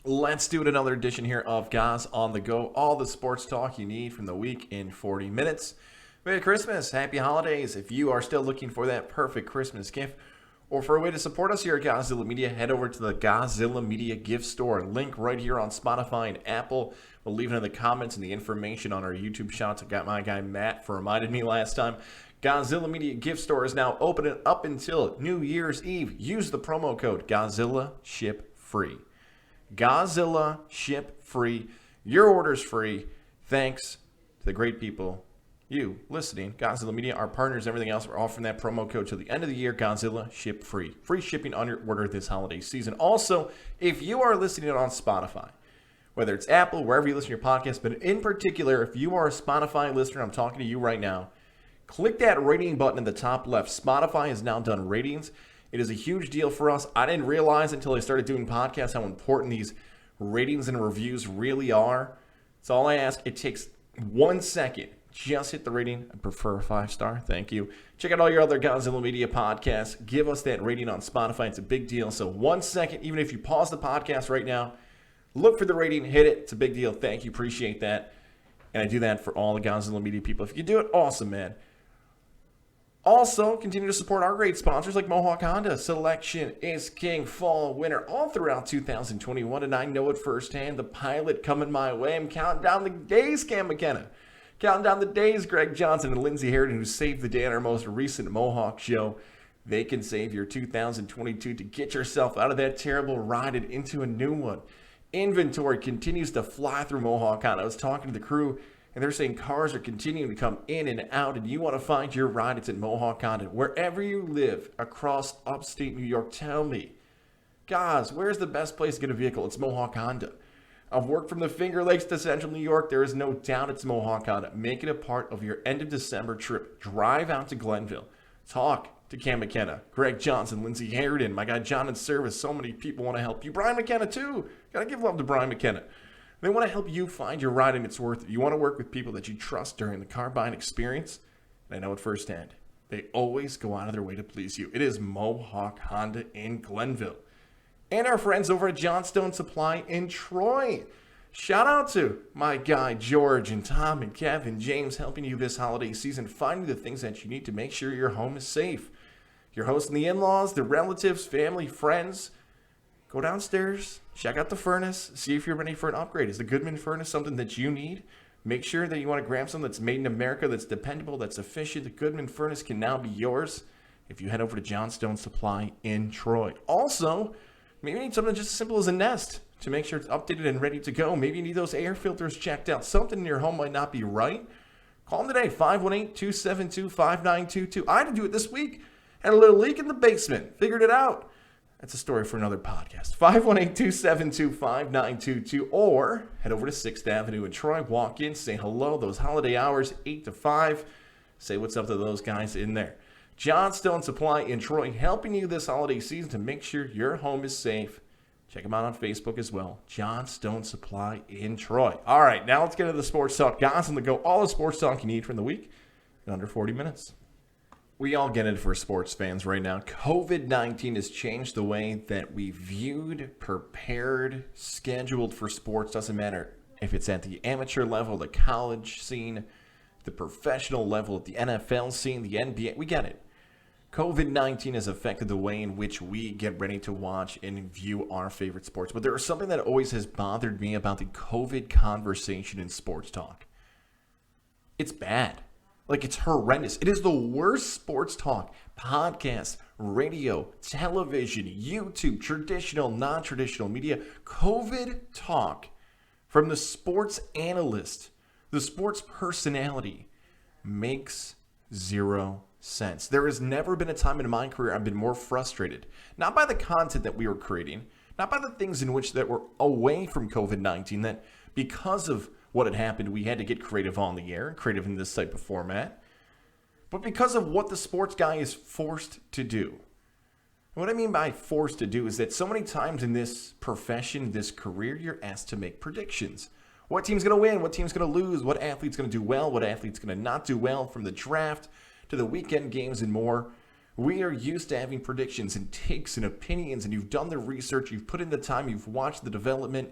Let's do it, another edition here of Goz On The Go. All the sports talk you need from the week in 40 minutes. Merry Christmas, happy holidays. If you are still looking for that perfect Christmas gift or for a way to support us here at Godzilla Media, head over to the Godzilla Media gift store. Link right here on Spotify and Apple. We'll leave it in the comments and the information on our YouTube shots. I got my guy Matt for reminded me last time. Godzilla Media gift store is now open up until New Year's Eve. Use the promo code Godzilla Ship Free. Godzilla Ship Free. Your order's free. Thanks to the great people, you listening, Godzilla Media, our partners, everything else. We're offering that promo code till the end of the year. Godzilla Ship Free. Free shipping on your order this holiday season. Also, if you are listening on Spotify, whether it's Apple, wherever you listen to your podcast, but in particular, if you are a Spotify listener, I'm talking to you right now, click that rating button in the top left. Spotify has now done ratings. It is a huge deal for us. I didn't realize until I started doing podcasts how important these ratings and reviews really are. That's all I ask. It takes 1 second. Just hit the rating. I prefer a 5-star. Thank you. Check out all your other Godzilla Media podcasts. Give us that rating on Spotify. It's a big deal. So 1 second, even if you pause the podcast right now, look for the rating, hit it. It's a big deal. Thank you. Appreciate that. And I do that for all the Godzilla Media people. If you do it, awesome, man. Also, continue to support our great sponsors like Mohawk Honda. Selection is king, fall, winter, all throughout 2021. And I know it firsthand. The pilot coming my way. I'm counting down the days, Cam McKenna. Counting down the days, Greg Johnson and Lindsey Harrington, who saved the day on our most recent Mohawk show. They can save your 2022 to get yourself out of that terrible ride and into a new one. Inventory continues to fly through Mohawk Honda. I was talking to the crew, and they're saying cars are continuing to come in and out, and you want to find your ride, it's at Mohawk Honda. Wherever you live across upstate New York, tell me, guys, where's the best place to get a vehicle? It's Mohawk Honda. I've worked from the Finger Lakes to Central New York. There is no doubt it's Mohawk Honda. Make it a part of your end of December trip. Drive out to Glenville. Talk to Cam McKenna, Greg Johnson, Lindsey Harrington, my guy John in Service. So many people want to help you. Brian McKenna, too. Got to give love to Brian McKenna. They want to help you find your ride, and it's worth it. You want to work with people that you trust during the car buying experience. And I know it firsthand. They always go out of their way to please you. It is Mohawk Honda in Glenville. And our friends over at Johnstone Supply in Troy. Shout out to my guy George and Tom and Kevin, James, helping you this holiday season, finding the things that you need to make sure your home is safe. You're hosting the in-laws, the relatives, family, friends. Go downstairs, check out the furnace, see if you're ready for an upgrade. Is the Goodman furnace something that you need? Make sure that you want to grab something that's made in America, that's dependable, that's efficient. The Goodman furnace can now be yours if you head over to Johnstone Supply in Troy. Also, maybe you need something just as simple as a Nest to make sure it's updated and ready to go. Maybe you need those air filters checked out. Something in your home might not be right. Call them today, 518-272-5922. I had to do it this week. Had a little leak in the basement. Figured it out. That's a story for another podcast. 518-272-5922, or head over to 6th Avenue in Troy. Walk in, say hello. Those holiday hours, 8 to 5. Say what's up to those guys in there. Johnstone Supply in Troy, helping you this holiday season to make sure your home is safe. Check them out on Facebook as well. Johnstone Supply in Troy. All right, now let's get into the sports talk. Goz On The Go. All the sports talk you need from the week in under 40 minutes. We all get it for sports fans right now. COVID-19 has changed the way that we viewed, prepared, scheduled for sports. Doesn't matter if it's at the amateur level, the college scene, the professional level, at the NFL scene, the NBA. We get it. COVID-19 has affected the way in which we get ready to watch and view our favorite sports. But there is something that always has bothered me about the COVID conversation in sports talk. It's bad. Like, it's horrendous. It is the worst sports talk, podcast, radio, television, YouTube, traditional, non-traditional media. COVID talk from the sports analyst, the sports personality, makes zero sense. There has never been a time in my career I've been more frustrated, not by the content that we were creating, not by the things in which that were away from COVID-19, that because of what had happened, we had to get creative on the air, creative in this type of format, but because of what the sports guy is forced to do. And what I mean by forced to do is that so many times in this profession, this career, you're asked to make predictions. What team's going to win? What team's going to lose? What athlete's going to do well? What athlete's going to not do well, from the draft to the weekend games and more. We are used to having predictions and takes and opinions, and you've done the research, you've put in the time, you've watched the development,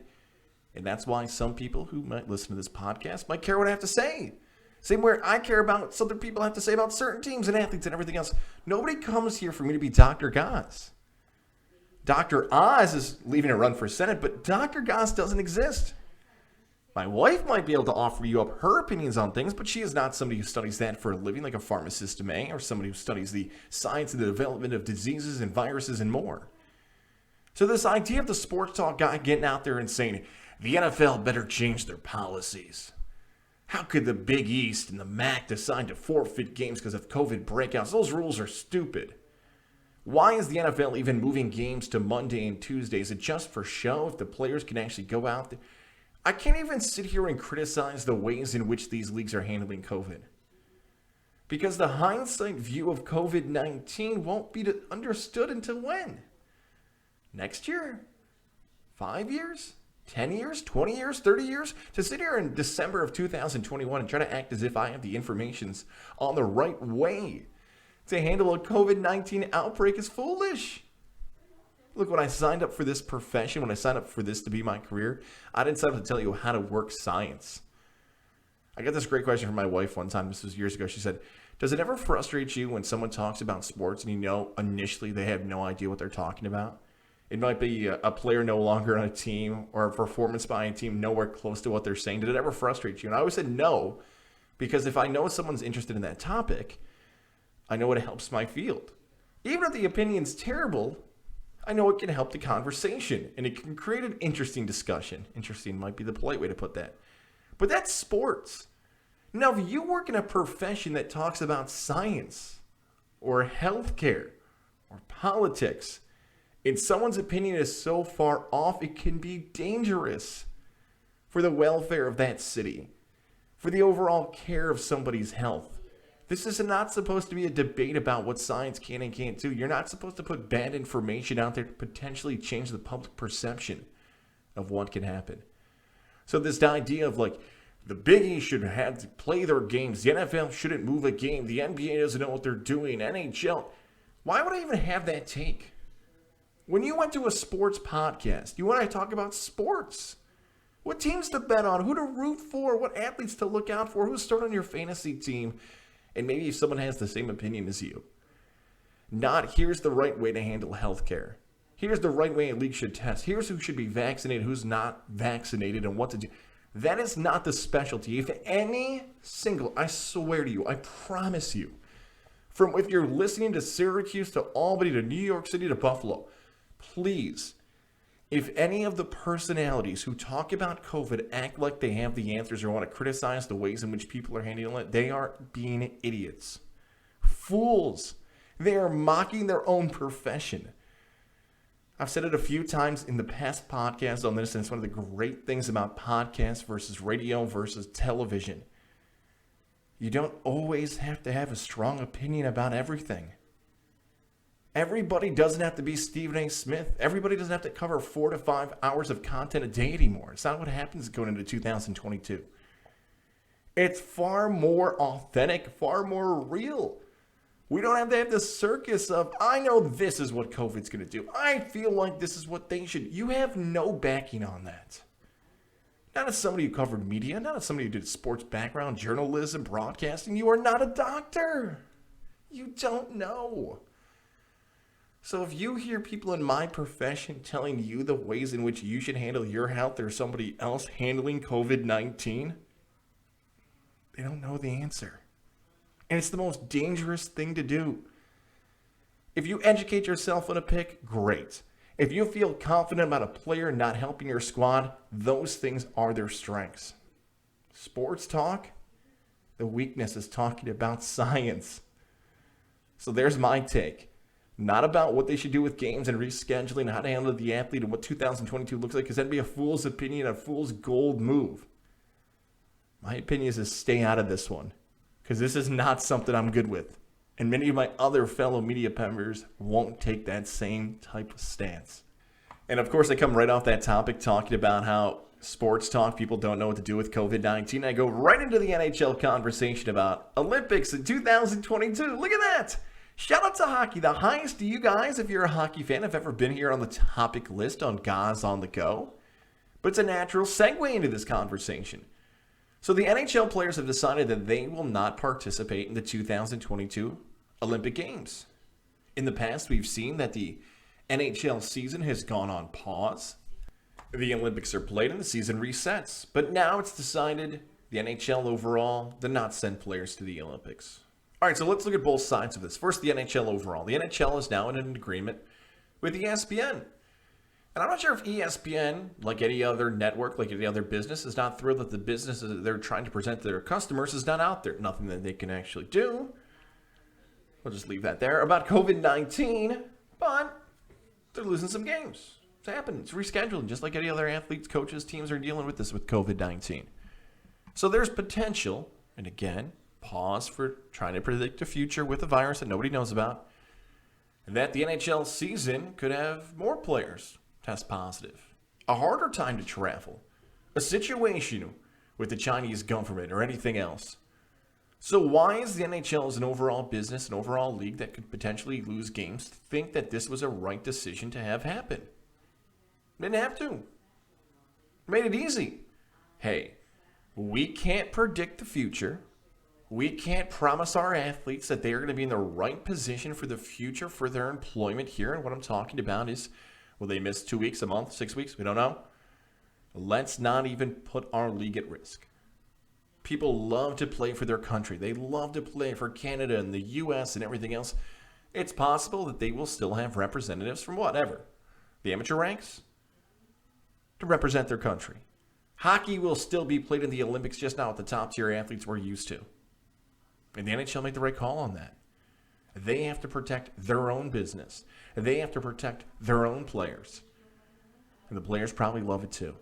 and that's why some people who might listen to this podcast might care what I have to say. Same way I care about what other people have to say about certain teams and athletes and everything else. Nobody comes here for me to be Dr. Goz. Dr. Oz is leaving a run for Senate, but Dr. Goz doesn't exist. My wife might be able to offer you up her opinions on things, but she is not somebody who studies that for a living like a pharmacist may, or somebody who studies the science and the development of diseases and viruses and more. So this idea of the sports talk guy getting out there and saying, the NFL better change their policies. How could the Big East and the MAC decide to forfeit games because of COVID breakouts? Those rules are stupid. Why is the NFL even moving games to Monday and Tuesday? Is it just for show if the players can actually go out there? I can't even sit here and criticize the ways in which these leagues are handling COVID. Because the hindsight view of COVID-19 won't be understood until when? Next year? 5 years? 10 years? 20 years? 30 years? To sit here in December of 2021 and try to act as if I have the information on the right way to handle a COVID-19 outbreak is foolish. Look, when I signed up for this profession, when I signed up for this to be my career, I didn't sign up to tell you how to work science. I got this great question from my wife one time. This was years ago. She said, does it ever frustrate you when someone talks about sports and you know initially they have no idea what they're talking about? It might be a player no longer on a team or a performance by a team nowhere close to what they're saying. Did it ever frustrate you? And I always said no, because if I know someone's interested in that topic, I know it helps my field. Even if the opinion's terrible, I know it can help the conversation, and it can create an interesting discussion. Interesting might be the polite way to put that. But that's sports. Now, if you work in a profession that talks about science or healthcare or politics, and someone's opinion is so far off, it can be dangerous for the welfare of that city, for the overall care of somebody's health. This is not supposed to be a debate about what science can and can't do. You're not supposed to put bad information out there to potentially change the public perception of what can happen. So this idea of like, the Big East should have to play their games. The NFL shouldn't move a game. The NBA doesn't know what they're doing. NHL. Why would I even have that take? When you went to a sports podcast, you want to talk about sports. What teams to bet on, who to root for, what athletes to look out for, who's starting on your fantasy team. And maybe if someone has the same opinion as you. Not, here's the right way to handle healthcare. Here's the right way a league should test. Here's who should be vaccinated, who's not vaccinated, and what to do. That is not the specialty. If any single, I swear to you, I promise you, from if you're listening to Syracuse to Albany to New York City to Buffalo, please, if any of the personalities who talk about COVID act like they have the answers or want to criticize the ways in which people are handling it, they are being idiots. Fools. They are mocking their own profession. I've said it a few times in the past podcasts on this, and it's one of the great things about podcasts versus radio versus television. You don't always have to have a strong opinion about everything. Everybody doesn't have to be Stephen A. Smith. Everybody doesn't have to cover 4 to 5 hours of content a day anymore. It's not what happens going into 2022. It's far more authentic, far more real. We don't have to have the circus of, I know this is what COVID's going to do. I feel like this is what they should. You have no backing on that. Not as somebody who covered media, not as somebody who did sports background, journalism, broadcasting. You are not a doctor. You don't know. So if you hear people in my profession telling you the ways in which you should handle your health or somebody else handling COVID-19, they don't know the answer. And it's the most dangerous thing to do. If you educate yourself on a pick, great. If you feel confident about a player not helping your squad, those things are their strengths. Sports talk, the weakness is talking about science. So there's my take. Not about what they should do with games and rescheduling, how to handle the athlete and what 2022 looks like, because that'd be a fool's opinion, a fool's gold move. My opinion is to stay out of this one, because this is not something I'm good with. And many of my other fellow media members won't take that same type of stance. And of course, I come right off that topic talking about how sports talk, people don't know what to do with COVID-19. I go right into the NHL conversation about Olympics in 2022. Look at that. Shout out to hockey. The highest to you guys, if you're a hockey fan, have ever been here on the topic list on Goz On The Go. But it's a natural segue into this conversation. So the NHL players have decided that they will not participate in the 2022 Olympic Games. In the past, we've seen that the NHL season has gone on pause. The Olympics are played and the season resets. But now it's decided the NHL overall did not send players to the Olympics. All right, so let's look at both sides of this. First, the NHL overall. The NHL is now in an agreement with ESPN. And I'm not sure if ESPN, like any other network, like any other business, is not thrilled that the business that they're trying to present to their customers is not out there. Nothing that they can actually do. We'll just leave that there. About COVID-19, but they're losing some games. It's happening. It's rescheduling, just like any other athletes, coaches, teams are dealing with this with COVID-19. So there's potential, and again, pause for trying to predict the future with a virus that nobody knows about, and that the NHL season could have more players test positive, a harder time to travel, a situation with the Chinese government or anything else. So why is the NHL as an overall business, an overall league that could potentially lose games, think that this was a right decision to have happen? Didn't have to. Made it easy. Hey, we can't predict the future. We can't promise our athletes that they are going to be in the right position for the future for their employment here. And what I'm talking about is, will they miss 2 weeks, a month, 6 weeks? We don't know. Let's not even put our league at risk. People love to play for their country. They love to play for Canada and the U.S. and everything else. It's possible that they will still have representatives from whatever. The amateur ranks to represent their country. Hockey will still be played in the Olympics, just not with the top tier athletes we're used to. And the NHL made the right call on that. They have to protect their own business. They have to protect their own players. And the players probably love it too.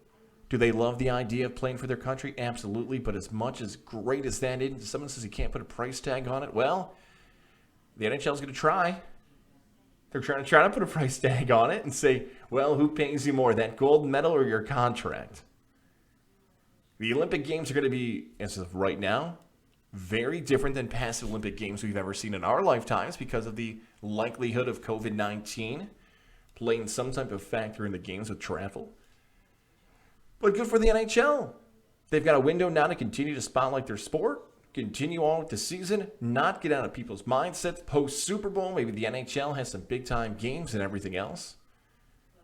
Do they love the idea of playing for their country? Absolutely. But as much as great as that is, someone says you can't put a price tag on it. Well, the NHL is going to try. They're trying to put a price tag on it and say, well, who pays you more, that gold medal or your contract? The Olympic Games are going to be, as of right now, very different than past Olympic Games we've ever seen in our lifetimes because of the likelihood of COVID-19 playing some type of factor in the games with travel. But good for the NHL. They've got a window now to continue to spotlight their sport, continue on with the season, not get out of people's mindsets post-Super Bowl. Maybe the NHL has some big-time games and everything else.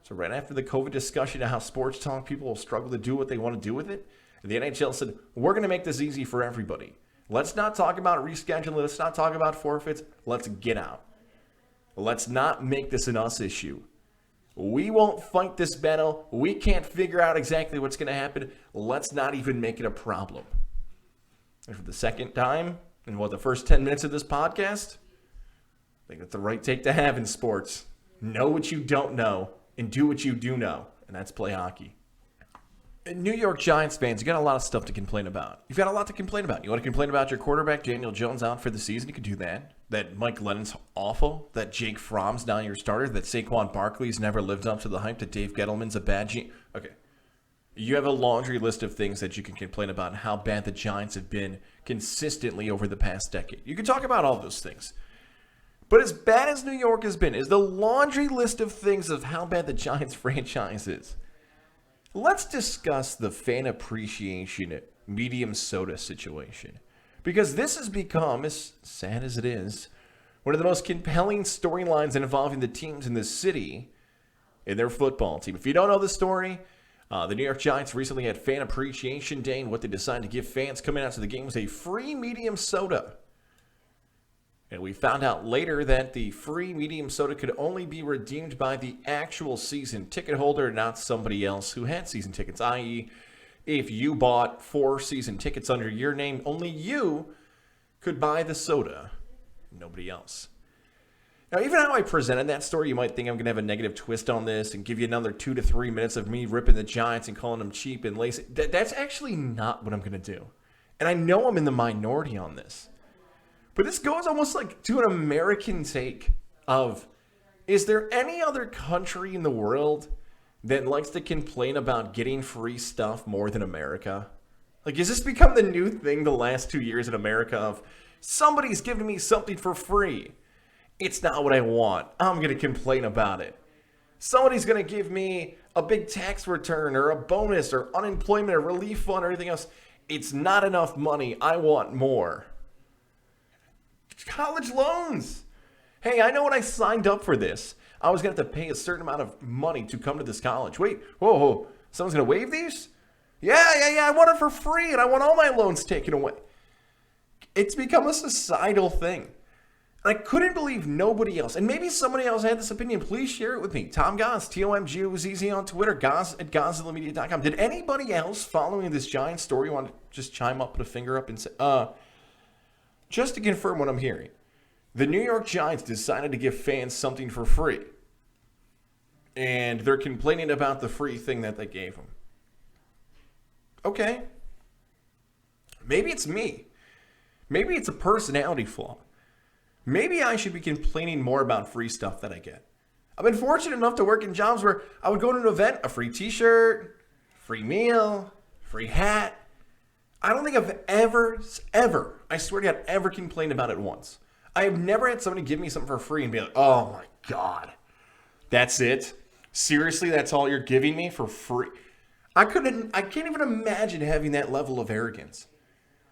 So right after the COVID discussion of how sports talk people will struggle to do what they want to do with it, the NHL said, we're going to make this easy for everybody. Let's not talk about rescheduling. Let's not talk about forfeits. Let's get out. Let's not make this an us issue. We won't fight this battle. We can't figure out exactly what's going to happen. Let's not even make it a problem. And for the second time in the first 10 minutes of this podcast, I think that's the right take to have in sports. Know what you don't know and do what you do know, and that's play hockey. New York Giants fans, you got a lot of stuff to complain about. You've got a lot to complain about. You want to complain about your quarterback, Daniel Jones, out for the season? You can do that. That Mike Lennon's awful. That Jake Fromm's now your starter. That Saquon Barkley's never lived up to the hype. That Dave Gettleman's a bad GM. Okay. You have a laundry list of things that you can complain about and how bad the Giants have been consistently over the past decade. You can talk about all those things. But as bad as New York has been, is the laundry list of things of how bad the Giants franchise is. Let's discuss the fan appreciation medium soda situation. Because this has become, as sad as it is, one of the most compelling storylines involving the teams in the city and their football team. If you don't know the story, the New York Giants recently had Fan Appreciation Day, and what they decided to give fans coming out to the game was a free medium soda. And we found out later that the free medium soda could only be redeemed by the actual season ticket holder, not somebody else who had season tickets, i.e., if you bought 4 season tickets under your name, only you could buy the soda, nobody else. Now, even how I presented that story, you might think I'm going to have a negative twist on this and give you another 2 to 3 minutes of me ripping the Giants and calling them cheap and lazy. That's actually not what I'm going to do. And I know I'm in the minority on this. But this goes almost like to an American take of, is there any other country in the world that likes to complain about getting free stuff more than America? Like, has this become the new thing the last 2 years in America of, somebody's giving me something for free? It's not what I want. I'm going to complain about it. Somebody's going to give me a big tax return or a bonus or unemployment or relief fund or anything else. It's not enough money. I want more. College loans. Hey, I know when I signed up for this, I was going to have to pay a certain amount of money to come to this college. Wait, whoa. Someone's going to waive these? Yeah. I want it for free and I want all my loans taken away. It's become a societal thing. And I couldn't believe nobody else, and maybe somebody else had this opinion. Please share it with me. Tom Goz, TOMGOZZ on Twitter, goz@gozillamedia.com. Did anybody else following this giant story want to just chime up, put a finger up and say, just to confirm what I'm hearing, the New York Giants decided to give fans something for free. And they're complaining about the free thing that they gave them. Okay. Maybe it's me. Maybe it's a personality flaw. Maybe I should be complaining more about free stuff that I get. I've been fortunate enough to work in jobs where I would go to an event, a free t-shirt, free meal, free hat. I don't think I've ever, I swear to God, ever complained about it once. I have never had somebody give me something for free and be like, oh my God, that's it? Seriously, that's all you're giving me for free? I can't even imagine having that level of arrogance.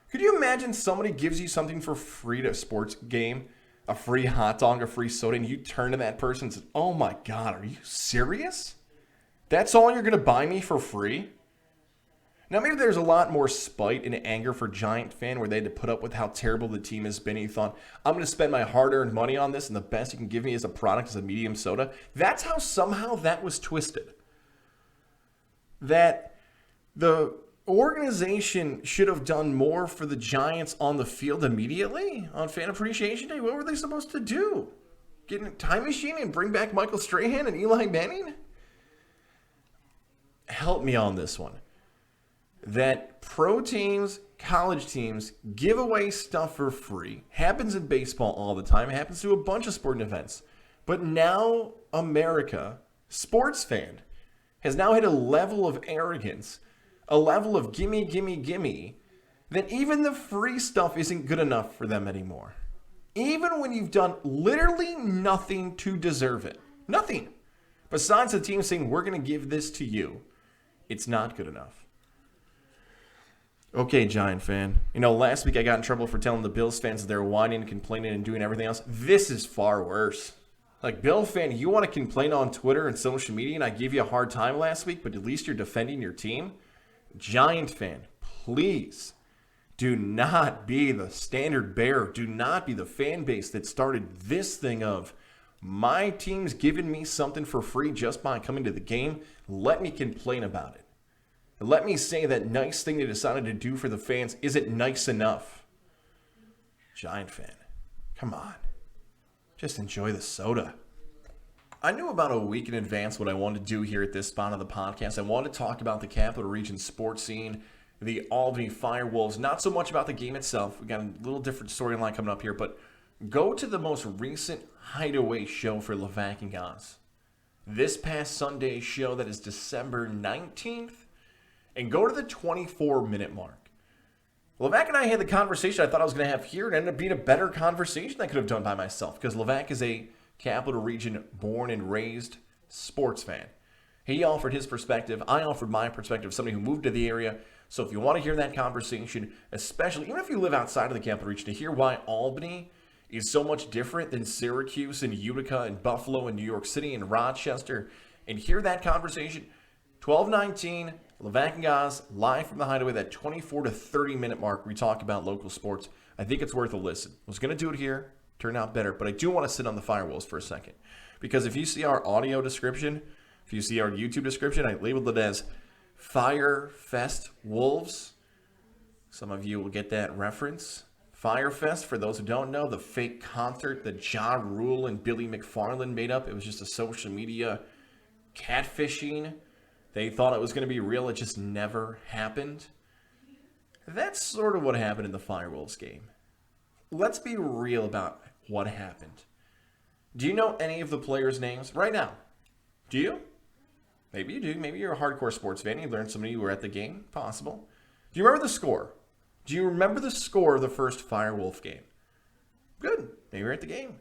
Could you imagine somebody gives you something for free at a sports game? A free hot dog, a free soda, and you turn to that person and say, oh my God, are you serious? That's all you're going to buy me for free? Now, maybe there's a lot more spite and anger for Giant fan where they had to put up with how terrible the team has been. He thought, I'm going to spend my hard-earned money on this, and the best you can give me as a product is a medium soda. That's how somehow that was twisted. That the organization should have done more for the Giants on the field immediately on Fan Appreciation Day. What were they supposed to do? Get in a time machine and bring back Michael Strahan and Eli Manning? Help me on this one. That pro teams, college teams give away stuff for free. Happens in baseball all the time. It happens to a bunch of sporting events. But now America, sports fan, has now hit a level of arrogance, a level of gimme, that even the free stuff isn't good enough for them anymore. Even when you've done literally nothing to deserve it. Nothing. Besides the team saying, we're going to give this to you. It's not good enough. Okay, Giant fan. Last week I got in trouble for telling the Bills fans that they're whining, complaining, and doing everything else. This is far worse. Like, Bill fan, you want to complain on Twitter and social media, and I gave you a hard time last week, but at least you're defending your team? Giant fan, please do not be the standard bearer. Do not be the fan base that started this thing of my team's giving me something for free just by coming to the game. Let me complain about it. Let me say that nice thing they decided to do for the fans isn't nice enough. Giant fan, come on. Just enjoy the soda. I knew about a week in advance what I wanted to do here at this spot of the podcast. I wanted to talk about the Capital Region sports scene, the Albany Fire Wolves, not so much about the game itself. We got a little different storyline coming up here, but go to the most recent Hideaway show for Levac and Goz. This past Sunday's show, that is December 19th, and go to the 24-minute mark. Levac and I had the conversation I thought I was going to have here. It ended up being a better conversation I could have done by myself, because Levac is a Capital Region born and raised sports fan. He offered his perspective. I offered my perspective, somebody who moved to the area. So if you want to hear that conversation, especially even if you live outside of the Capital Region, to hear why Albany is so much different than Syracuse and Utica and Buffalo and New York City and Rochester, and hear that conversation, 12:19, Levac and Goz, live from the Hideaway, that 24 to 30-minute mark. We talk about local sports. I think it's worth a listen. I was going to do it here. Turned out better, but I do want to sit on the Fire Wolves for a second, because if you see our audio description, if you see our YouTube description, I labeled it as FyreFest Wolves. Some of you will get that reference. FyreFest, for those who don't know, the fake concert that Ja Rule and Billy McFarland made up. It was just a social media catfishing. They thought it was going to be real. It just never happened. That's sort of what happened in the Fire Wolves game. Let's be real about what happened. Do you know any of the players' names right now? Do you? Maybe you do. Maybe you're a hardcore sports fan. You learned somebody who were at the game. Possible. Do you remember the score? Do you remember the score of the first Fire Wolf game? Good. Maybe you're at the game.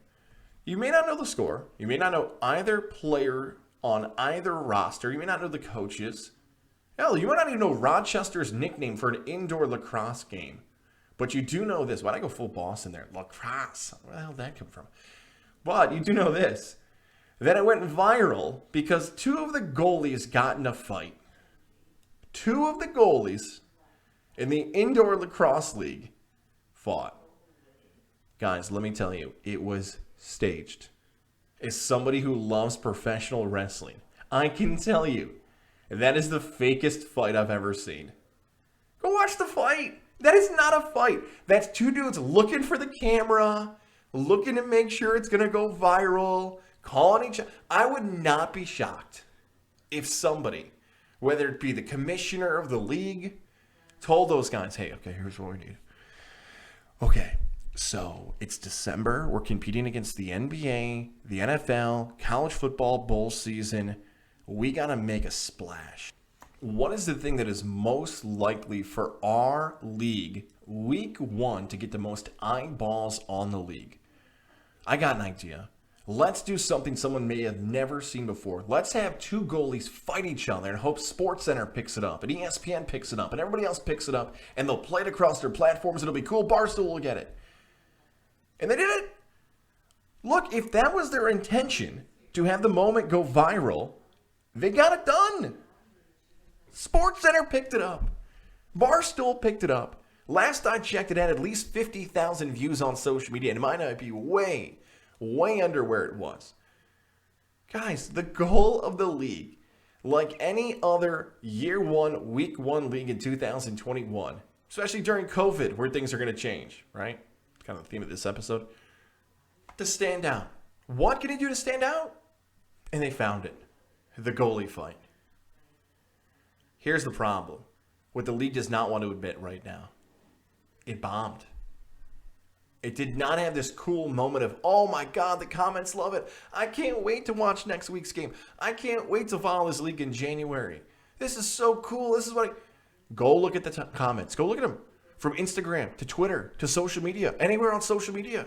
You may not know the score. You may not know either player on either roster. You may not know the coaches. Hell, you might not even know Rochester's nickname for an indoor lacrosse game. But you do know this. Why'd I go full Boston there? Lacrosse. Where the hell did that come from? But you do know this. That it went viral because two of the goalies got in a fight. Two of the goalies in the indoor lacrosse league fought. Guys, let me tell you, it was staged. As somebody who loves professional wrestling, I can tell you that is the fakest fight I've ever seen. Go watch the fight. That is not a fight. That's two dudes looking for the camera, looking to make sure it's going to go viral, calling each other. I would not be shocked if somebody, whether it be the commissioner of the league, told those guys, hey, okay, here's what we need. Okay, so it's December. We're competing against the NBA, the NFL, college football bowl season. We got to make a splash. What is the thing that is most likely for our league week 1 to get the most eyeballs on the league? I got an idea. Let's do something someone may have never seen before. Let's have two goalies fight each other and hope SportsCenter picks it up and ESPN picks it up and everybody else picks it up and they'll play it across their platforms. It'll be cool. Barstool will get it. And they did it. Look, if that was their intention to have the moment go viral, they got it done. SportsCenter picked it up. Barstool picked it up. Last I checked, it had at least 50,000 views on social media, and it might not be way under where it was. Guys, the goal of the league, like any other year 1, week 1 league in 2021, especially during COVID where things are going to change, right? Kind of the theme of this episode. To stand out. What can you do to stand out? And they found it. The goalie fight. Here's the problem. What the league does not want to admit right now. It bombed. It did not have this cool moment of, oh my God, the comments love it. I can't wait to watch next week's game. I can't wait to follow this league in January. This is so cool. This is what Go look at the comments. Go look at them. From Instagram to Twitter to social media. Anywhere on social media.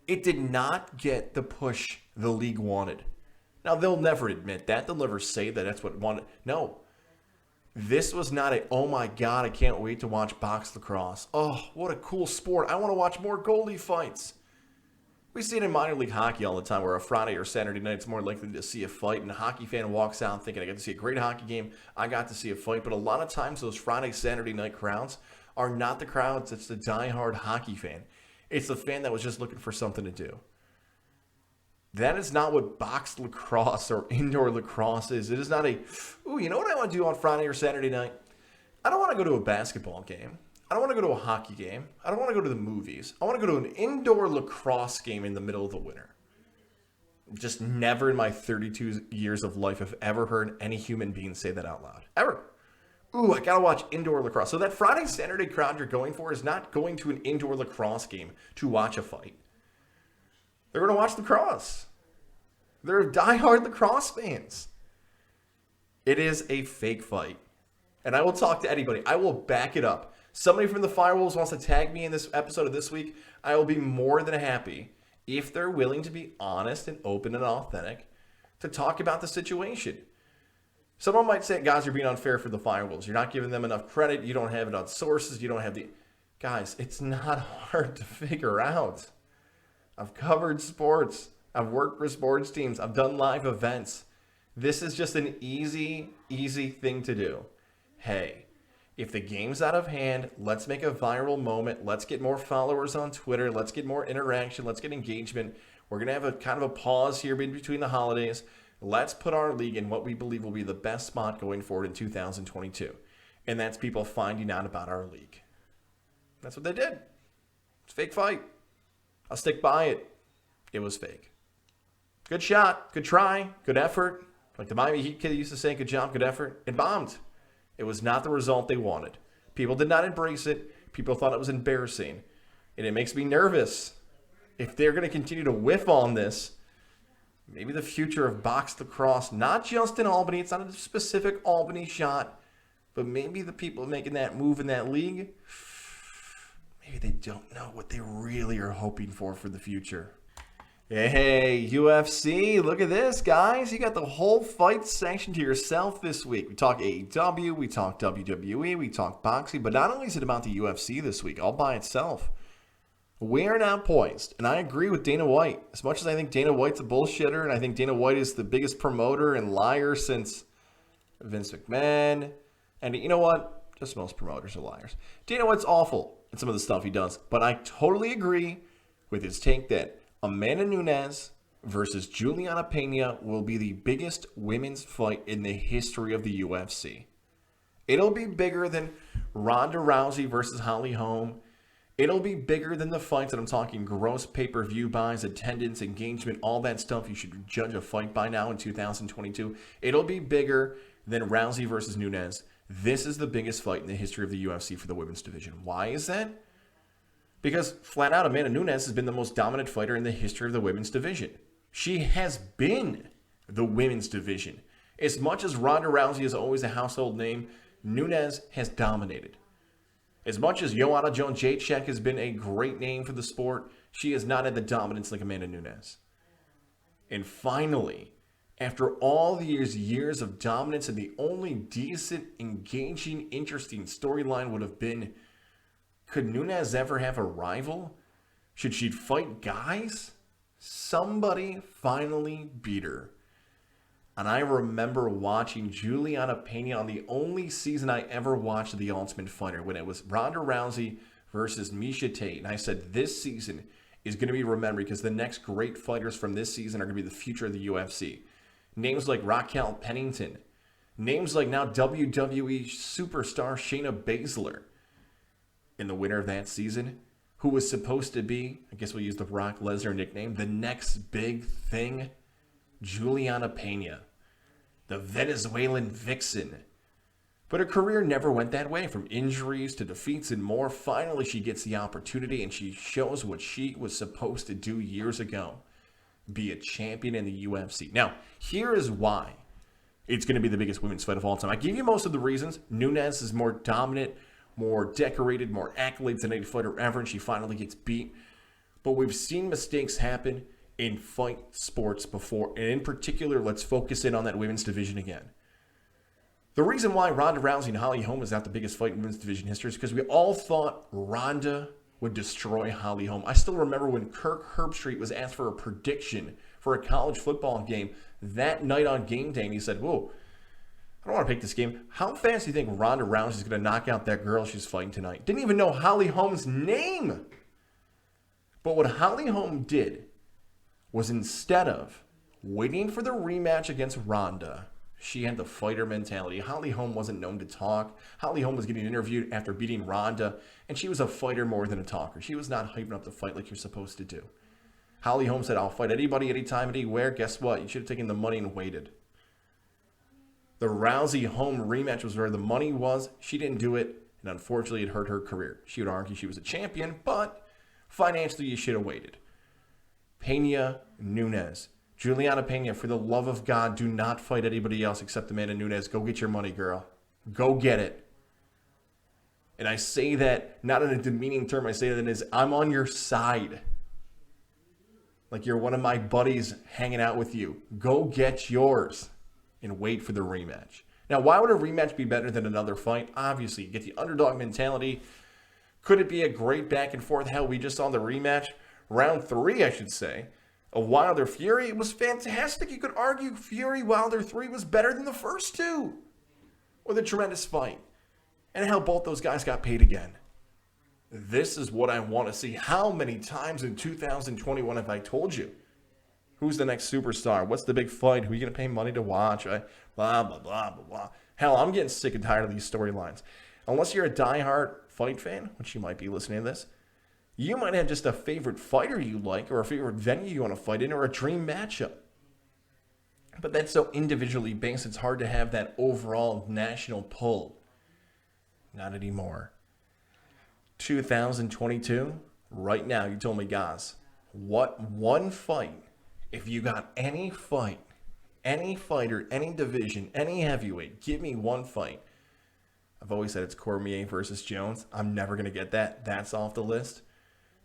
It did not get the push the league wanted. Now, they'll never admit that. They'll never say that that's what wanted. No. This was not a, oh my God, I can't wait to watch box lacrosse. Oh, what a cool sport. I want to watch more goalie fights. We see it in minor league hockey all the time where a Friday or Saturday night it's more likely to see a fight and a hockey fan walks out thinking, I got to see a great hockey game. I got to see a fight. But a lot of times those Friday, Saturday night crowds are not the crowds. It's the diehard hockey fan. It's the fan that was just looking for something to do. That is not what box lacrosse or indoor lacrosse is. It is not a, ooh, you know what I want to do on Friday or Saturday night? I don't want to go to a basketball game. I don't want to go to a hockey game. I don't want to go to the movies. I want to go to an indoor lacrosse game in the middle of the winter. Just never in my 32 years of life have ever heard any human being say that out loud. Ever. Ooh, I got to watch indoor lacrosse. So that Friday, Saturday crowd you're going for is not going to an indoor lacrosse game to watch a fight. They're going to watch lacrosse. They're diehard lacrosse fans. It is a fake fight. And I will talk to anybody. I will back it up. Somebody from the FyreFest Wolves wants to tag me in this episode of this week. I will be more than happy if they're willing to be honest and open and authentic to talk about the situation. Someone might say, guys, you're being unfair for the FyreFest Wolves. You're not giving them enough credit. You don't have it on sources. You don't have the... Guys, it's not hard to figure out. I've covered sports. I've worked for sports teams. I've done live events. This is just an easy thing to do. Hey, if the game's out of hand, let's make a viral moment. Let's get more followers on Twitter. Let's get more interaction. Let's get engagement. We're going to have a kind of a pause here in between the holidays. Let's put our league in what we believe will be the best spot going forward in 2022. And that's people finding out about our league. That's what they did. It's a fake fight. I'll stick by it. It was fake. Good shot. Good try. Good effort. Like the Miami Heat kid used to say, good job, good effort. It bombed. It was not the result they wanted. People did not embrace it. People thought it was embarrassing. And it makes me nervous. If they're going to continue to whiff on this, maybe the future of box lacrosse, not just in Albany, it's not a specific Albany shot, but maybe the people making that move in that league, maybe they don't know what they really are hoping for the future. Hey, UFC, look at this, guys. You got the whole fight section to yourself this week. We talk AEW, we talk WWE, we talk boxing, but not only is it about the UFC this week, all by itself. We are now poised, and I agree with Dana White. As much as I think Dana White's a bullshitter, and I think Dana White is the biggest promoter and liar since Vince McMahon, and you know what? Just most promoters are liars. Dana White's awful at some of the stuff he does, but I totally agree with his take that Amanda Nunes versus Juliana Pena will be the biggest women's fight in the history of the UFC. It'll be bigger than Ronda Rousey versus Holly Holm. It'll be bigger than the fights that I'm talking gross pay-per-view buys, attendance, engagement, all that stuff you should judge a fight by now in 2022. It'll be bigger than Rousey versus Nunez. This is the biggest fight in the history of the UFC for the women's division. Why is that? Because flat out, Amanda Nunes has been the most dominant fighter in the history of the women's division. She has been the women's division. As much as Ronda Rousey is always a household name, Nunez has dominated. As much as Joanna Jędrzejczyk has been a great name for the sport, she has not had the dominance like Amanda Nunes. And finally, after all these years of dominance, and the only decent, engaging, interesting storyline would have been, could Nunez ever have a rival? Should she fight guys? Somebody finally beat her. And I remember watching Juliana Pena on the only season I ever watched of The Ultimate Fighter, when it was Ronda Rousey versus Miesha Tate. And I said, this season is going to be remembered because the next great fighters from this season are going to be the future of the UFC. Names like Raquel Pennington. Names like now WWE superstar Shayna Baszler. And the winner of that season, who was supposed to be, I guess we'll use the Brock Lesnar nickname, the next big thing, Juliana Pena, the Venezuelan vixen. But her career never went that way, from injuries to defeats and more. Finally, she gets the opportunity, and she shows what she was supposed to do years ago, be a champion in the UFC. Now, here is why it's going to be the biggest women's fight of all time. I gave you most of the reasons. Nunes is more dominant, more decorated, more accolades than any fighter ever, and she finally gets beat. But we've seen mistakes happen in fight sports before, and in particular, let's focus in on that women's division again. The reason why Ronda Rousey and Holly Holm is not the biggest fight in women's division history is because we all thought Ronda would destroy Holly Holm. I still remember when Kirk Herbstreit was asked for a prediction for a college football game that night on game day, and he said, whoa, I don't want to pick this game. How fast do you think Ronda Rousey is going to knock out that girl she's fighting tonight? Didn't even know Holly Holm's name. But what Holly Holm did was, instead of waiting for the rematch against Ronda, she had the fighter mentality. Holly Holm wasn't known to talk. Holly Holm was getting interviewed after beating Ronda, and she was a fighter more than a talker. She was not hyping up the fight like you're supposed to do. Holly Holm said, I'll fight anybody, anytime, anywhere. Guess what? You should have taken the money and waited. The Rousey-Holm rematch was where the money was. She didn't do it, and unfortunately it hurt her career. She would argue she was a champion, but financially you should have waited. Pena, Nunes. Juliana Pena, for the love of God, do not fight anybody else except Amanda Nunes. Go get your money, girl. Go get it. And I say that not in a demeaning term. I say that as I'm on your side. Like you're one of my buddies hanging out with you. Go get yours and wait for the rematch. Now, why would a rematch be better than another fight? Obviously, you get the underdog mentality. Could it be a great back and forth? Hell, we just saw the rematch, round 3, I should say, of Wilder Fury. It was fantastic. You could argue Fury Wilder 3 was better than the first two. With a tremendous fight. And how both those guys got paid again. This is what I want to see. How many times in 2021 have I told you? Who's the next superstar? What's the big fight? Who are you going to pay money to watch? Blah, blah, blah, blah, blah. Hell, I'm getting sick and tired of these storylines. Unless you're a diehard fight fan, which you might be listening to this, you might have just a favorite fighter you like, or a favorite venue you want to fight in, or a dream matchup. But that's so individually based, it's hard to have that overall national pull. Not anymore. 2022, right now, you told me, Goz, what one fight, if you got any fight, any fighter, any division, any heavyweight, give me one fight. I've always said it's Cormier versus Jones. I'm never going to get that. That's off the list.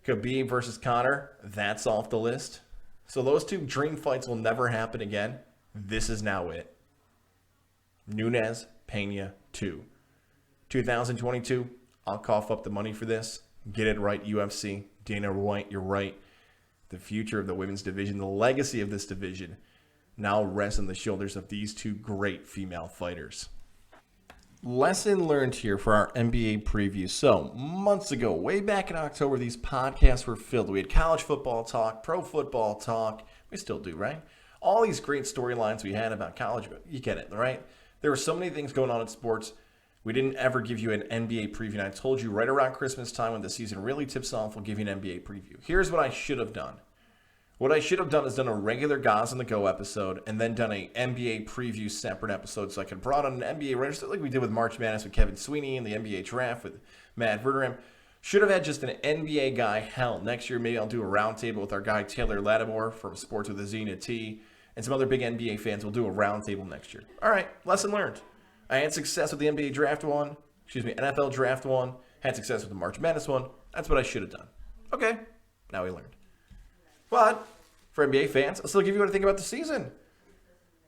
Khabib versus Conor. That's off the list. So those two dream fights will never happen again. This is now it. Nunez, Pena 2. 2022, I'll cough up the money for this. Get it right, UFC. Dana White, you're right. The future of the women's division, the legacy of this division, now rests on the shoulders of these two great female fighters. Lesson learned here for our NBA preview. So, months ago, way back in October, these podcasts were filled. We had college football talk, pro football talk. We still do, right? All these great storylines we had about college, but you get it, right? There were so many things going on in sports. We didn't ever give you an NBA preview. And I told you right around Christmas time when the season really tips off, we'll give you an NBA preview. Here's what I should have done. What I should have done is done a regular Goz On The Go episode and then done an NBA preview separate episode so I could brought on an NBA writer, like we did with March Madness with Kevin Sweeney and the NBA draft with Matt Verderam. Should have had just an NBA guy. Hell, next year maybe I'll do a roundtable with our guy Taylor Lattimore from Sports with a Z and a T and some other big NBA fans. We'll do a roundtable next year. All right, lesson learned. I had success with the NBA draft one. NFL draft one. Had success with the March Madness one. That's what I should have done. Okay, now we learned. But for NBA fans, I'll still give you what I think about the season.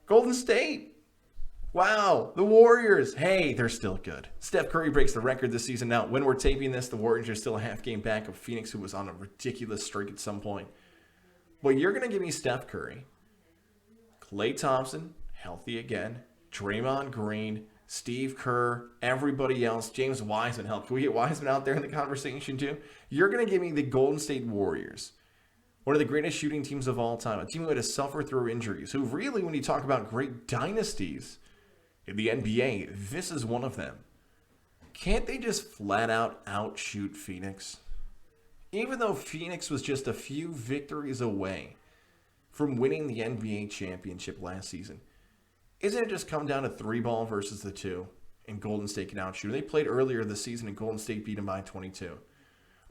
Golden State. Wow. The Warriors. Hey, they're still good. Steph Curry breaks the record this season. Now, when we're taping this, the Warriors are still a half game back of Phoenix, who was on a ridiculous streak at some point. But you're going to give me Steph Curry, Klay Thompson, healthy again, Draymond Green, Steve Kerr, everybody else, James Wiseman. Hell, can we get Wiseman out there in the conversation too? You're going to give me the Golden State Warriors. One of the greatest shooting teams of all time. A team who had to suffer through injuries. Who really, when you talk about great dynasties in the NBA, this is one of them. Can't they just flat out outshoot Phoenix? Even though Phoenix was just a few victories away from winning the NBA championship last season, isn't it just come down to 3-ball versus the 2? And Golden State can outshoot. They played earlier this season and Golden State beat them by 22.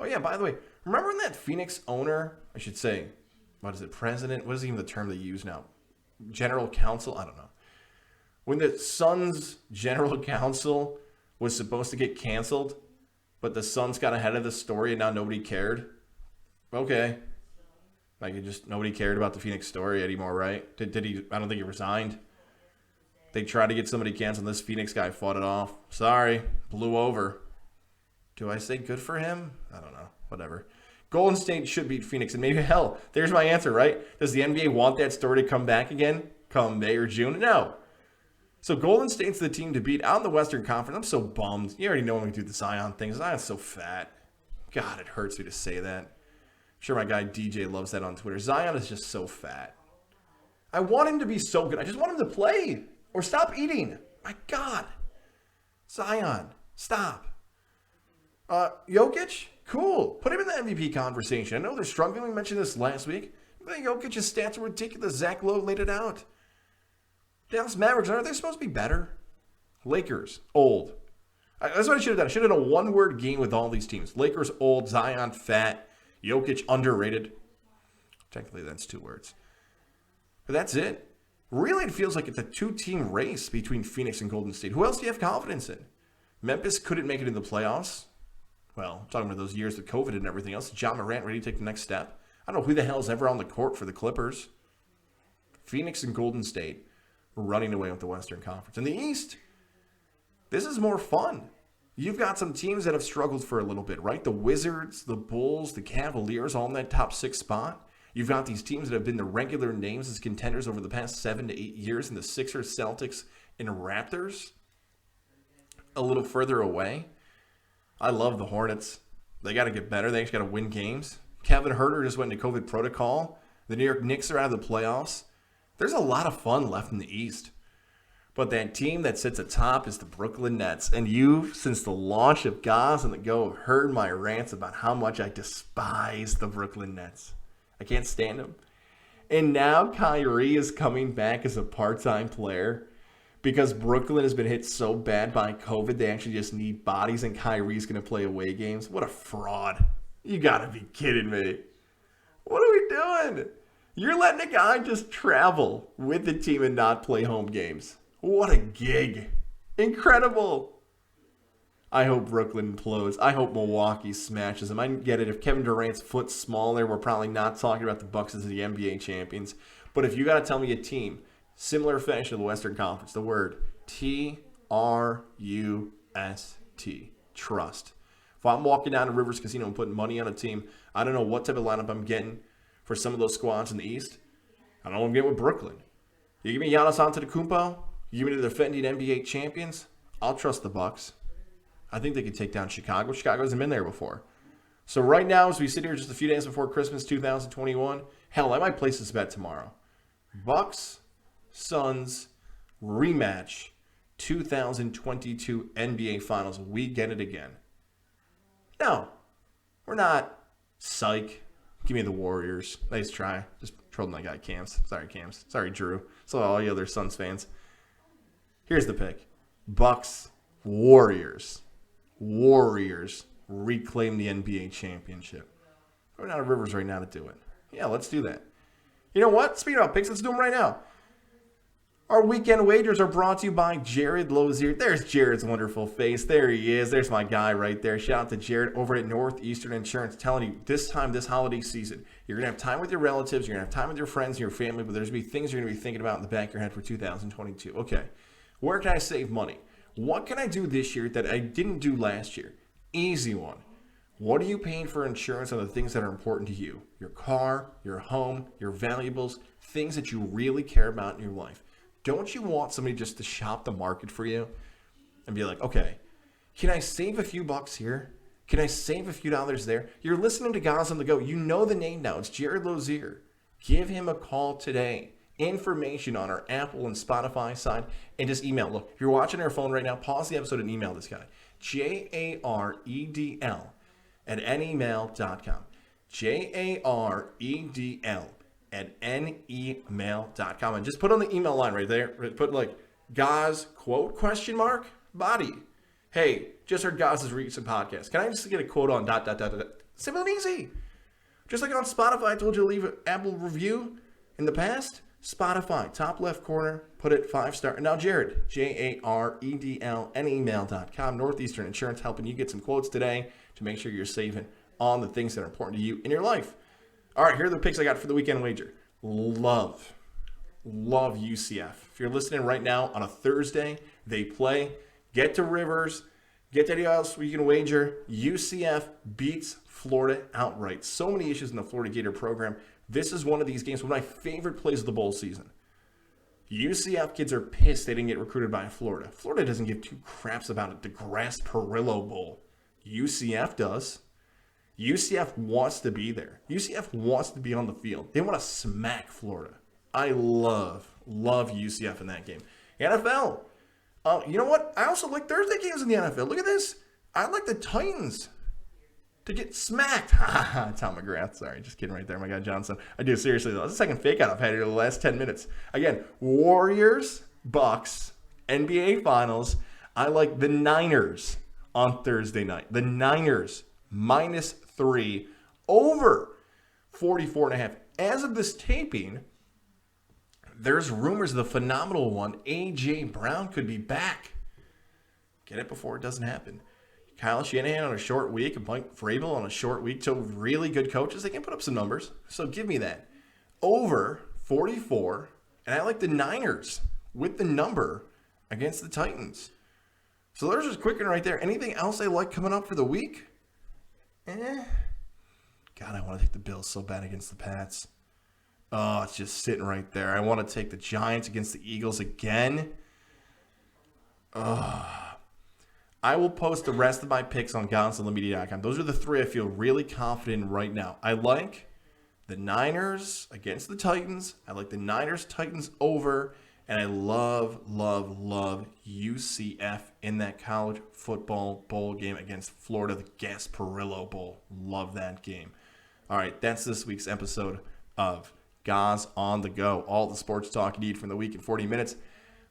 Oh yeah, by the way, remember when that Phoenix owner, I should say, what is it, president? What is even the term they use now? General counsel? I don't know. When the Suns general counsel was supposed to get canceled, but the Suns got ahead of the story and now nobody cared. Okay. Like, it just, nobody cared about the Phoenix story anymore, right? Did he, I don't think he resigned. They tried to get somebody canceled. This Phoenix guy fought it off. Sorry, blew over. Do I say good for him? I don't know. Whatever. Golden State should beat Phoenix. And maybe, hell, there's my answer, right? Does the NBA want that story to come back again come May or June? No. So Golden State's the team to beat out in the Western Conference. I'm so bummed. You already know when we do the Zion thing. Zion's so fat. God, it hurts me to say that. I'm sure my guy DJ loves that on Twitter. Zion is just so fat. I want him to be so good. I just want him to play. Or stop eating. My God. Zion, stop. Jokic, cool. Put him in the MVP conversation. I know they're struggling. We mentioned this last week. But Jokic's stats are ridiculous. Zach Lowe laid it out. Dallas Mavericks, are they supposed to be better? Lakers, old. That's what I should have done. I should have done a one-word game with all these teams. Lakers, old. Zion, fat. Jokic, underrated. Technically, that's 2 words. But that's it. Really, it feels like it's a 2-team race between Phoenix and Golden State. Who else do you have confidence in? Memphis couldn't make it in the playoffs. Well, I'm talking about those years with COVID and everything else. John Morant ready to take the next step? I don't know who the hell is ever on the court for the Clippers. Phoenix and Golden State running away with the Western Conference. In the East, this is more fun. You've got some teams that have struggled for a little bit, right? The Wizards, the Bulls, the Cavaliers, all in that top 6 spot. You've got these teams that have been the regular names as contenders over the past 7 to 8 years in the Sixers, Celtics, and Raptors. A little further away. I love the Hornets. They got to get better. They just got to win games. Kevin Huerter just went into COVID protocol. The New York Knicks are out of the playoffs. There's a lot of fun left in the East. But that team that sits atop is the Brooklyn Nets. And you, since the launch of Goz On The Go, have heard my rants about how much I despise the Brooklyn Nets. I can't stand them. And now Kyrie is coming back as a part-time player because Brooklyn has been hit so bad by COVID, they actually just need bodies, and Kyrie's going to play away games. What a fraud. You got to be kidding me. What are we doing? You're letting a guy just travel with the team and not play home games. What a gig. Incredible. I hope Brooklyn implodes. I hope Milwaukee smashes them. I get it. If Kevin Durant's foot smaller, we're probably not talking about the Bucks as the NBA champions. But if you got to tell me a team, similar fashion to the Western Conference, the word Trust. Trust. If I'm walking down to Rivers Casino and putting money on a team, I don't know what type of lineup I'm getting for some of those squads in the East. I don't know what I'm getting with Brooklyn. You give me Giannis Antetokounmpo, you give me the defending NBA champions, I'll trust the Bucks. I think they could take down Chicago. Chicago hasn't been there before. So right now, as we sit here just a few days before Christmas 2021, hell, I might place this bet tomorrow. Bucks, Suns, rematch, 2022 NBA Finals. We get it again. No, we're not. Psych. Give me the Warriors. Nice try. Just trolled my guy, Cams. Sorry, Cams. Sorry, Drew. So all you other Suns fans. Here's the pick. Bucks, Warriors. Warriors reclaim the NBA championship. We're down to Rivers right now to do it. Yeah, let's do that. You know what? Speaking about picks, let's do them right now. Our weekend wagers are brought to you by Jared Lozier. There's Jared's wonderful face. There he is. There's my guy right there. Shout out to Jared over at Northeastern Insurance. Telling you, this holiday season, you're going to have time with your relatives, you're going to have time with your friends and your family, but there's going to be things you're going to be thinking about in the back of your head for 2022. Okay, where can I save money? What can I do this year that I didn't do last year? Easy one. What are you paying for insurance on the things that are important to you? Your car, your home, your valuables, things that you really care about in your life. Don't you want somebody just to shop the market for you and be like, okay, can I save a few bucks here? Can I save a few dollars there? You're listening to Goz On The Go. You know the name now. It's Jared Lozier. Give him a call today. Information on our Apple and Spotify side, and just email. Look, if you're watching on your phone right now, pause the episode and email this guy. JAREDL@nemail.com. JAREDL@nemail.com. And just put on the email line right there. Put like Goz quote ? Body. Hey, just heard Goz's recent podcast. Can I just get a quote on ... Simple and easy. Just like on Spotify, I told you to leave an Apple review in the past. Spotify, top left corner, put it 5-star. And now Jared, JAREDL@nemail.com. Northeastern Insurance, helping you get some quotes today to make sure you're saving on the things that are important to you in your life. All right, here are the picks I got for the weekend wager. Love UCF. If you're listening right now on a Thursday, they play. Get to Rivers. Get to anywhere else where you can wager. UCF beats Florida outright. So many issues in the Florida Gator program. This is one of these games, one of my favorite plays of the bowl season. UCF kids are pissed they didn't get recruited by Florida. Florida doesn't give two craps about it. The Gasparillo Bowl. UCF does. UCF wants to be there. UCF wants to be on the field. They want to smack Florida. I love UCF in that game. NFL. You know what? I also like Thursday games in the NFL. Look at this. I like the Titans to get smacked. Tom McGrath. Sorry, just kidding right there. My guy Johnstone. I do, seriously, though. That's the second fake out I've had here in the last 10 minutes. Again, Warriors, Bucks, NBA Finals. I like the Niners on Thursday night. The Niners, -3, over 44.5. As of this taping, there's rumors of the phenomenal one, A.J. Brown, could be back. Get it before it doesn't happen. Kyle Shanahan on a short week and Mike Vrabel on a short week. Two really good coaches. They can put up some numbers. So give me that. Over 44. And I like the Niners with the number against the Titans. So there's just quick one right there. Anything else I like coming up for the week? God, I want to take the Bills so bad against the Pats. Oh, it's just sitting right there. I want to take the Giants against the Eagles again. I will post the rest of my picks on GozOnTheMedia.com. Those are the three I feel really confident in right now. I like the Niners against the Titans. I like the Niners-Titans over. And I love UCF in that college football bowl game against Florida, the Gasparillo Bowl. Love that game. All right, that's this week's episode of Goz On The Go. All the sports talk you need from the week in 40 minutes.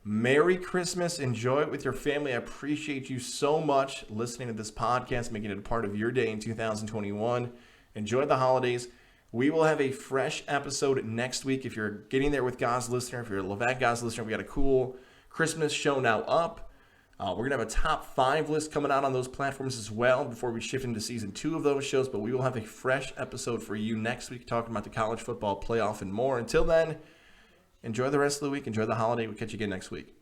Merry Christmas. Enjoy it with your family. I appreciate you so much listening to this podcast, making it a part of your day in 2021. Enjoy the holidays. We will have a fresh episode next week. If you're getting there with Goz listener, if you're a Levac Goz listener, we got a cool Christmas show now up. We're going to have a top 5 list coming out on those platforms as well before we shift into season 2 of those shows. But we will have a fresh episode for you next week talking about the college football playoff and more. Until then, enjoy the rest of the week. Enjoy the holiday. We'll catch you again next week.